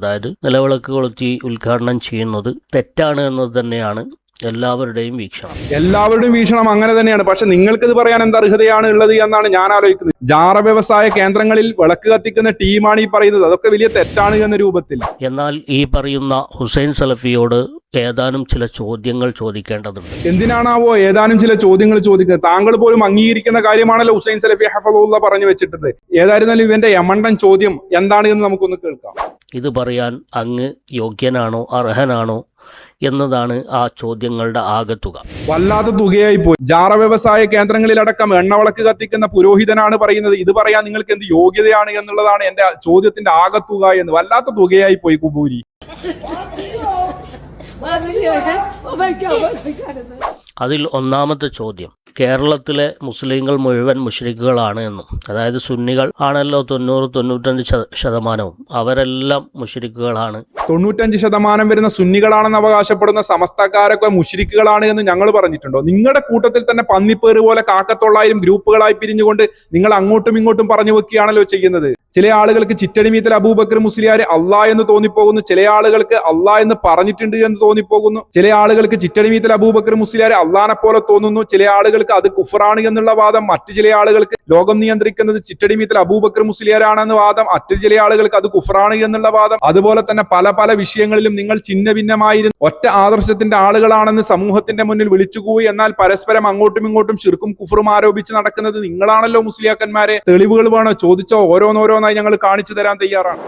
അതായത് നിലവിളക്ക് കൊളുത്തി ഉദ്ഘാടനം ചെയ്യുന്നത് തെറ്റാണ് എന്നത് തന്നെയാണ് എല്ലാവരുടെയും വീക്ഷണം അങ്ങനെ തന്നെയാണ്. പക്ഷെ നിങ്ങൾക്ക് ഇത് പറയാൻ എന്ത് അർഹതയാണ് ഉള്ളത് എന്നാണ് ഞാൻ ആലോചിക്കുന്നത്. ജാറ വ്യവസായ കേന്ദ്രങ്ങളിൽ വിളക്ക് കത്തിക്കുന്ന ടീമാണ് ഈ പറയുന്നത്. അതൊക്കെ വലിയ തെറ്റാണ് എന്ന രൂപത്തിൽ. എന്നാൽ ഈ പറയുന്ന ഹുസൈൻ സലഫിയോട് ഏതാനും ചില ചോദ്യങ്ങൾ ചോദിക്കേണ്ടതുണ്ട്. എന്തിനാണാവോ ഏതാനും ചില ചോദ്യങ്ങൾ ചോദിക്കുന്നത്? താങ്കൾ പോലും അംഗീകരിക്കുന്ന കാര്യമാണല്ലോ ഹുസൈൻ സലഫി ഹഫളുള്ള പറഞ്ഞു വെച്ചിട്ടുണ്ട്. ഏതായിരുന്നാലും ഇവന്റെ യമണ്ടൻ ചോദ്യം എന്താണ് എന്ന് നമുക്കൊന്ന് കേൾക്കാം. ഇത് പറയാൻ അങ്ങ് യോഗ്യനാണോ അർഹനാണോ എന്നതാണ് ആ ചോദ്യങ്ങളുടെ ആകെത്തുക. വല്ലാത്ത തുകയായി പോയി. ജാറ വ്യവസായ കേന്ദ്രങ്ങളിലടക്കം എണ്ണവിളക്ക് കത്തിക്കുന്ന പുരോഹിതനാണ് പറയുന്നത്. ഇത് പറയാൻ നിങ്ങൾക്ക് എന്ത് യോഗ്യതയാണ് എന്നുള്ളതാണ് എന്റെ ചോദ്യത്തിന്റെ ആകെത്തുക എന്ന്. വല്ലാത്ത തുകയായി പോയി കുബൂരി. അതിൽ ഒന്നാമത്തെ ചോദ്യം, കേരളത്തിലെ മുസ്ലിങ്ങൾ മുഴുവൻ മുശ്രിക്കുകളാണ് എന്നും, അതായത് സുന്നികൾ ആണല്ലോ 90-95% അവരെല്ലാം മുശ്രിക്കുകളാണ്. 95% വരുന്ന സുന്നികളാണെന്ന് അവകാശപ്പെടുന്ന സമസ്തക്കാരൊക്കെ മുശ്രിക്കുകളാണ് എന്ന് ഞങ്ങൾ പറഞ്ഞിട്ടുണ്ടോ? നിങ്ങളുടെ കൂട്ടത്തിൽ തന്നെ പന്നിപ്പേറ് പോലെ കാക്കത്തൊള്ളായിരം ഗ്രൂപ്പുകളായി പിരിഞ്ഞുകൊണ്ട് നിങ്ങൾ അങ്ങോട്ടും ഇങ്ങോട്ടും പറഞ്ഞു വെക്കുകയാണല്ലോ ചെയ്യുന്നത്. ചില ആളുകൾക്ക് ചിറ്റടിമീത്തൽ അബൂബക്കർ മുസ്ലിയാർ അള്ളാ എന്ന് തോന്നിപ്പോകുന്നു, ചില ആളുകൾക്ക് അള്ളാ എന്ന് പറഞ്ഞിട്ടുണ്ട് എന്ന് തോന്നിപ്പോകുന്നു, ചില ആളുകൾക്ക് ചിറ്റടിമീത്തൽ അബൂബക്കർ മുസ്ലിയാർ അള്ളാനെ പോലെ തോന്നുന്നു, ചില ആളുകൾക്ക് അത് കുഫറാണ് എന്നുള്ള വാദം, മറ്റു ചില ആളുകൾക്ക് ലോകം നിയന്ത്രിക്കുന്നത് ചിറ്റടിമീത്തൽ അബൂബക്കർ മുസ്ലിയാരാണെന്ന് വാദം, മറ്റു ചില ആളുകൾക്ക് അത് കുഫറാണ് എന്നുള്ള വാദം. അതുപോലെ തന്നെ പല പല വിഷയങ്ങളിലും നിങ്ങൾ ചിഹ്ന ഭിന്നമായിരുന്നു ഒറ്റ ആദർശത്തിന്റെ ആളുകളാണെന്ന് സമൂഹത്തിന്റെ മുന്നിൽ വിളിച്ചുകൂടി, എന്നാൽ പരസ്പരം അങ്ങോട്ടും ഇങ്ങോട്ടും ശിർക്കും കുഫറും ആരോപിച്ച് നടക്കുന്നത് നിങ്ങളാണല്ലോ മുസ്ലിയാക്കന്മാരെ. തെളിവുകൾ വേണോ? ചോദിച്ചോ, ഓരോന്നോരോന്നായി ഞങ്ങൾ കാണിച്ചു തരാൻ തയ്യാറാണ്.